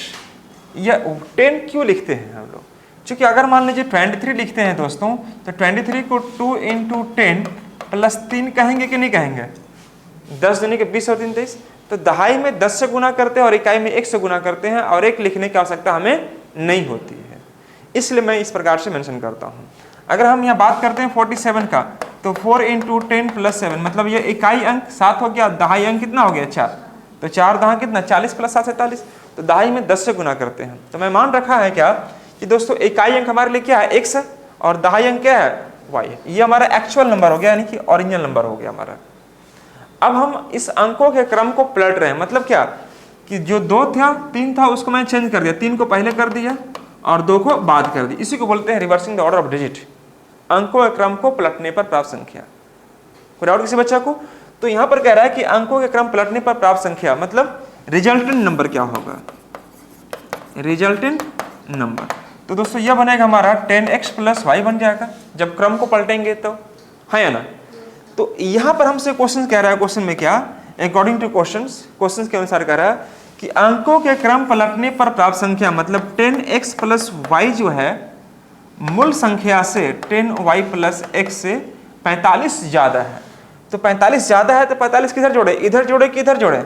यह 10 क्यों लिखते हैं हम लोग, क्योंकि अगर मान लीजिए 23 लिखते हैं दोस्तों, तो 23 को 2 × 10 + 3 कहेंगे कि नहीं कहेंगे? 10 दूनी के 20 और 3 23। तो दहाई में 10 से गुना करते हैं और इकाई में 1 से गुना करते हैं, और 1 लिखने की आवश्यकता हमें नहीं होती है, इसलिए मैं इस प्रकार से मेंशन करता हूं। अगर हम यहाँ बात करते हैं 47 का, तो 4 × 10 + 7, मतलब ये इकाई अंक 7 हो गया, दहाई अंक कितना हो गया, 4। तो 4 दहा कितना, 40 + 7 47। तो दहाई में 10 से गुना करते हैं। तो मैं मान रखा है क्या कि दोस्तों इकाई अंक हमारे लिए क्या है, x है, और दहाई अंक क्या है, y है। ये हमारा एक्चुअल नंबर हो गया, यानी कि ओरिजिनल नंबर हो गया हमारा। अब हम इस अंकों के क्रम को पलट रहे हैं, मतलब क्या कि जो 2 था 3 था उसको मैं चेंज कर दिया, 3 को पहले कर दिया और 2 को बाद कर दिया। इसी को बोलते हैं reversing the order of digit, अंकों के क्रम को पलटने पर प्राप्त संख्या। कोई डाउट किसी बच्चा को? तो यहां पर कह रहा है कि अंकों के क्रम पलटने पर प्राप्त संख्या मतलब रिजल्टेंट नंबर क्या होगा, रिजल्टेंट नंबर। तो दोस्तों यह बनेगा हमारा 10x + y बन जाएगा जब क्रम को पलटेंगे तो, हाँ या ना? तो यहां पर हमसे क्वेश्चन कह रहा है, क्वेश्चन में क्या, अकॉर्डिंग टू क्वेश्चन के अनुसार कह रहा है कि अंकों के क्रम पलटने पर प्राप्त संख्या मतलब 10x + y जो है मूल संख्या से 10y + x से 45 ज्यादा है। तो 45 ज्यादा है तो 45 किधर जोड़े, इधर जोड़े कि इधर जोड़े?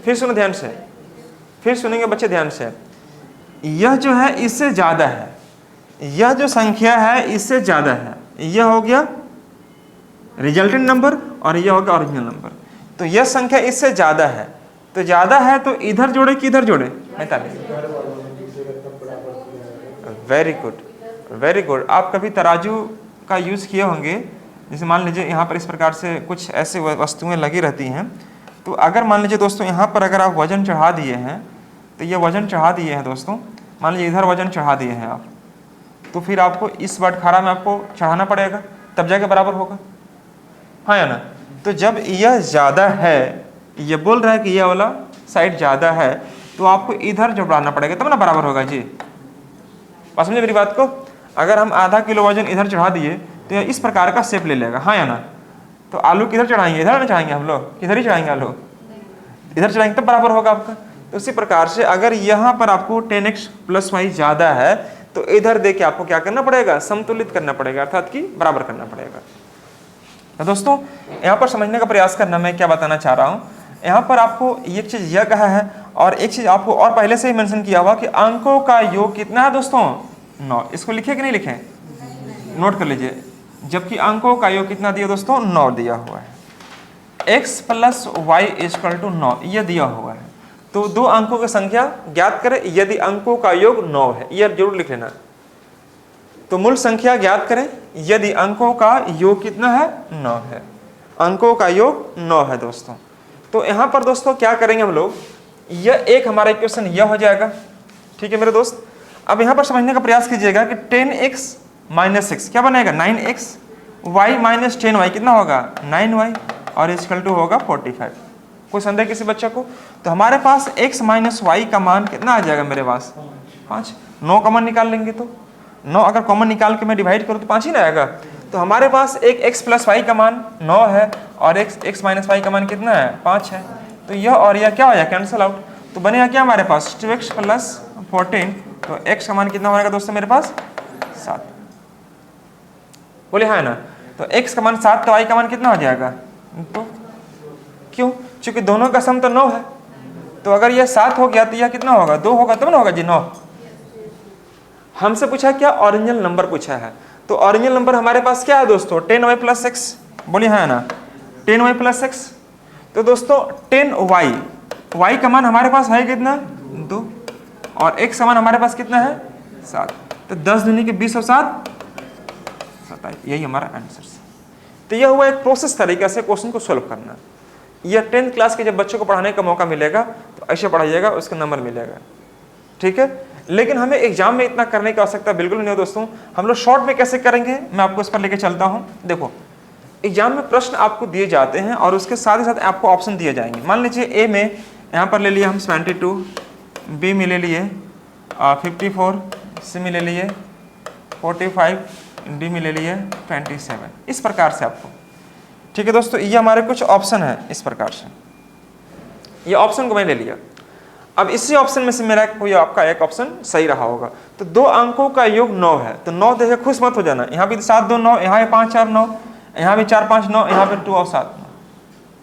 फिर सुनो ध्यान से, फिर सुनेंगे बच्चे ध्यान से। यह जो है इससे ज्यादा है, यह जो संख्या है इससे ज्यादा है, यह हो गया रिजल्टेंट नंबर और यह हो गया ओरिजिनल नंबर। तो यह संख्या इससे ज्यादा है, तो ज्यादा है तो इधर जोड़े कि इधर जोड़े, 45। Very good, very good. आप कभी तराजू का यूज किए होंगे, जैसे मान लीजिए यहाँ पर इस प्रकार से कुछ ऐसे वस्तुएं लगी रहती हैं, तो अगर मान लीजिए दोस्तों यहाँ पर अगर आप वजन चढ़ा दिए हैं, तो ये वजन चढ़ा दिए हैं दोस्तों, मान लीजिए इधर वजन चढ़ा दिए हैं आप, तो फिर आपको इस बटखारा में आपको चढ़ाना पड़ेगा, तब जाके बराबर होगा, हाँ या ना? तो जब यह ज़्यादा है, ये बोल रहा है कि यह वाला साइड ज़्यादा है, तो आपको इधर जोड़ना पड़ेगा तब ना बराबर होगा जी। बात समझे मेरी बात को? अगर हम आधा किलो वजन इधर चढ़ा दिए तो यह इस प्रकार का शेप ले लेगा, हाँ या ना? तो आलू किधर चढ़ाएंगे, इधर ना चढ़ाएंगे हम लोग, किधर ही चढ़ाएंगे आलू, इधर चढ़ाएंगे तब बराबर होगा आपका। तो उसी प्रकार से अगर यहाँ पर आपको 10x + y ज़्यादा है तो इधर दे के आपको क्या करना पड़ेगा, समतुलित करना पड़ेगा, अर्थात कि बराबर करना पड़ेगा। तो दोस्तों यहाँ पर समझने का प्रयास करना, मैं क्या बताना चाह रहा हूँ, यहाँ पर आपको एक चीज़ यह कहा है और एक चीज़ आपको और पहले से ही मेंशन किया हुआ कि अंकों का योग कितना है दोस्तों, 9। इसको लिखे कि नहीं लिखे, नोट कर लीजिए। जबकि अंकों का योग कितना दिया दोस्तों, 9 दिया हुआ है। x + y = 9 यह दिया हुआ है। तो दो अंकों की संख्या ज्ञात करें यदि अंकों का योग 9 है, यह जरूर लिख लेना। तो मूल संख्या ज्ञात करें यदि अंकों का योग कितना है, 9 है। अंकों का योग 9 है दोस्तों। तो यहाँ पर दोस्तों क्या करेंगे हम लोग, यह एक हमारा इक्वेशन यह हो जाएगा, ठीक है मेरे दोस्त। अब यहाँ पर समझने का प्रयास कीजिएगा कि 10x - 6 क्या बनेगा, 9x, y - 10y कितना होगा, 9y, और = होगा 45। कोई संदेह किसी बच्चे को? तो हमारे पास x - y का मान कितना आ जाएगा मेरे पास, 5। 9 कॉमन निकाल लेंगे तो 9 अगर कॉमन निकाल के मैं डिवाइड करूँ तो 5 ही ना आएगा। तो हमारे पास एक x + y का मान 9 है और x - y का मान कितना है, 5 है। तो यह और यह क्या हो जाएगा, कैंसिल आउट। तो बनेगा क्या हमारे पास, 2x + 14। तो x का मान कितना होगा दोस्तों मेरे पास, 7। बोले हाँ ना। तो x का मान 7 तो y का मान कितना हो जाएगा, 2। क्यों, क्योंकि दोनों का सम तो 9 है। तो अगर यह 7 हो गया तो यह कितना होगा, 2 होगा तब ना होगा जी, 9। हमसे पूछा क्या, ओरिजिनल नंबर पूछा है। तो ओरिजिनल नंबर हमारे पास क्या है दोस्तों, 10y + x। बोलिए हाँ ना, 10y + x। तो दोस्तों 10y, y का मान हमारे पास है कितना, 2, और x का मान हमारे पास कितना है, 7। तो 10 दूनी के 20 और 7 27, यही हमारा आंसर है। तो यह हुआ एक प्रोसेस तरीका से क्वेश्चन को सोल्व करना। यह 10th क्लास के जब बच्चों को पढ़ाने का मौका मिलेगा तो ऐसे पढ़ाइएगा, उसका नंबर मिलेगा, ठीक है। लेकिन हमें एग्जाम में इतना करने की आवश्यकता बिल्कुल नहीं है दोस्तों। हम लोग शॉर्ट में कैसे करेंगे, मैं आपको इस पर लेके चलता हूँ। देखो एग्जाम में प्रश्न आपको दिए जाते हैं और उसके साथ ही साथ आपको ऑप्शन दिए जाएंगे। मान लीजिए ए में यहाँ पर ले लिए हम 72, बी में ले लिए 54, सी में ले लिए 45, डी में ले लिए 27। इस प्रकार से आपको, ठीक है दोस्तों। ये हमारे कुछ ऑप्शन है, इस प्रकार से ये ऑप्शन को मैं ले लिया। अब इसी ऑप्शन में से मेरा कोई आपका एक ऑप्शन सही रहा होगा। तो दो अंकों का योग 9 है, तो 9 देखे खुश मत हो जाना। यहाँ भी 7 2 9, यहाँ भी 5 4 9, यहाँ भी 4 5 9, यहाँ पे 2 और 7 9,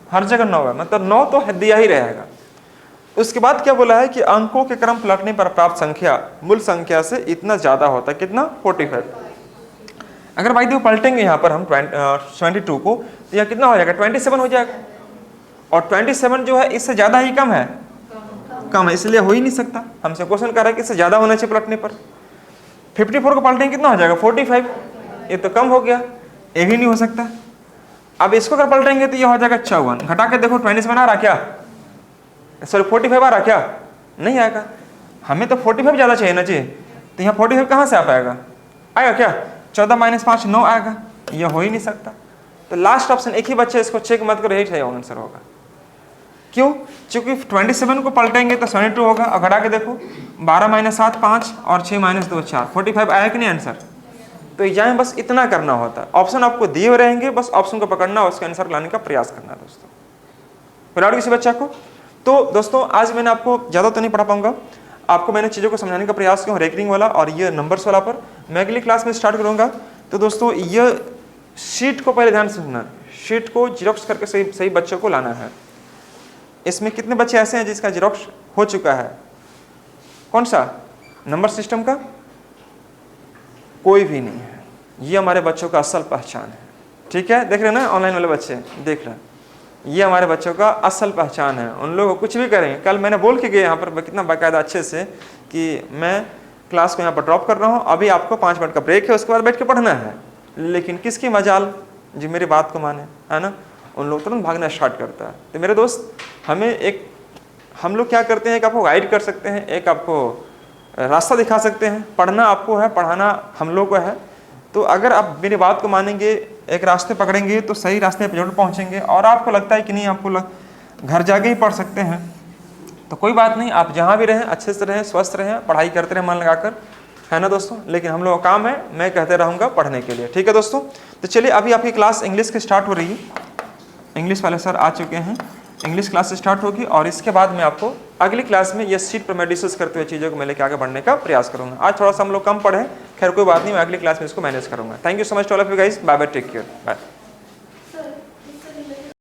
हर जगह 9 है, मतलब 9 तो दिया ही रहेगा। उसके बाद क्या बोला है कि अंकों के क्रम पलटने पर प्राप्त संख्या मूल संख्या से इतना ज्यादा होता है, कितना, 45। अगर भाई देखो पलटेंगे यहाँ पर हम 22 को तो यह कितना हो जाएगा, 27 हो जाएगा। और 27 जो है इससे ज्यादा ही कम है, कम है, इसलिए हो ही नहीं सकता। हमसे क्वेश्चन कर रहा है कि इससे ज्यादा होना चाहिए पलटने पर। 54 को पलटेंगे कितना हो जाएगा, 45। ये तो कम हो गया, ये भी नहीं हो सकता। अब इसको अगर पलटेंगे तो ये हो जाएगा 54। घटा के देखो 27 आ रहा क्या, सॉरी 45 आ रहा क्या, नहीं आएगा। हमें तो 45 ज्यादा चाहिए ना चाहिए, तो यहाँ 45 कहाँ से आ पाएगा, आएगा क्या, 14 - 5 9 आएगा, ये हो ही नहीं सकता। तो लास्ट ऑप्शन एक ही बच्चा, इसको चेक मत करो, यही सही आंसर होगा। क्यों, क्योंकि 27 को पलटेंगे तो 72 होगा। और घटा के देखो 12 - 7 5 और 6 - 2 4, 45 आया कि नहीं आंसर। तो यहाँ बस इतना करना होता है। ऑप्शन आपको दिए हुए रहेंगे, बस ऑप्शन को पकड़ना और उसके आंसर लाने का प्रयास करना है दोस्तों। फिर और किसी बच्चा को। तो दोस्तों आज मैंने आपको ज़्यादा तो नहीं पढ़ा पाऊंगा, आपको मैंने चीज़ों को समझाने का प्रयास किया रेकरिंग वाला और ये नंबर्स वाला पर। मैं अगली क्लास में स्टार्ट करूँगा। तो दोस्तों ये शीट को पहले ध्यान से सुनना, शीट को जिरोक्स करके सही बच्चों को लाना है। इसमें कितने बच्चे ऐसे हैं जिसका जिरोक्स हो चुका है, कौन सा, नंबर सिस्टम का, कोई भी नहीं है। ये हमारे बच्चों का असल पहचान है, ठीक है। देख रहे ना ऑनलाइन वाले बच्चे, देख रहे हैं, ये हमारे बच्चों का असल पहचान है। उन लोगों को कुछ भी करेंगे। कल मैंने बोल के गया यहाँ पर कितना बाकायदा अच्छे से कि मैं क्लास को यहाँ पर ड्रॉप कर रहा हूँ, अभी आपको 5 मिनट का ब्रेक है, उसके बाद बैठ के पढ़ना है। लेकिन किसकी मजाल जो मेरी बात को माने, है ना, उन लोग तुरंत भागना स्टार्ट करता है। तो मेरे दोस्त हम लोग क्या करते हैं, एक आपको गाइड कर सकते हैं, एक आपको रास्ता दिखा सकते हैं। पढ़ना आपको है, पढ़ाना हम लोग को है। तो अगर आप मेरी बात को मानेंगे, एक रास्ते पकड़ेंगे तो सही रास्ते पर जरूर पहुँचेंगे। और आपको लगता है कि नहीं आपको घर जाके ही पढ़ सकते हैं, तो कोई बात नहीं, आप जहाँ भी रहें अच्छे से रहें, स्वस्थ रहें, पढ़ाई करते रहें मन लगाकर, है ना दोस्तों। लेकिन हम लोगों का काम है, मैं कहते रहूँगा पढ़ने के लिए, ठीक है दोस्तों। तो चलिए अभी आपकी क्लास इंग्लिश की स्टार्ट हो रही है। इंग्लिश वाले सर आ चुके हैं, इंग्लिश क्लास स्टार्ट होगी और इसके बाद में आपको अगली क्लास में ये शीट पर मैं डिस्कस करते हुए चीज़ों को मैं लेकर आगे बढ़ने का प्रयास करूंगा। आज थोड़ा सा हम लोग कम पढ़े, खैर कोई बात नहीं, मैं अगली क्लास में इसको मैनेज करूंगा। Thank you so much all of you guys, bye bye, take care, bye.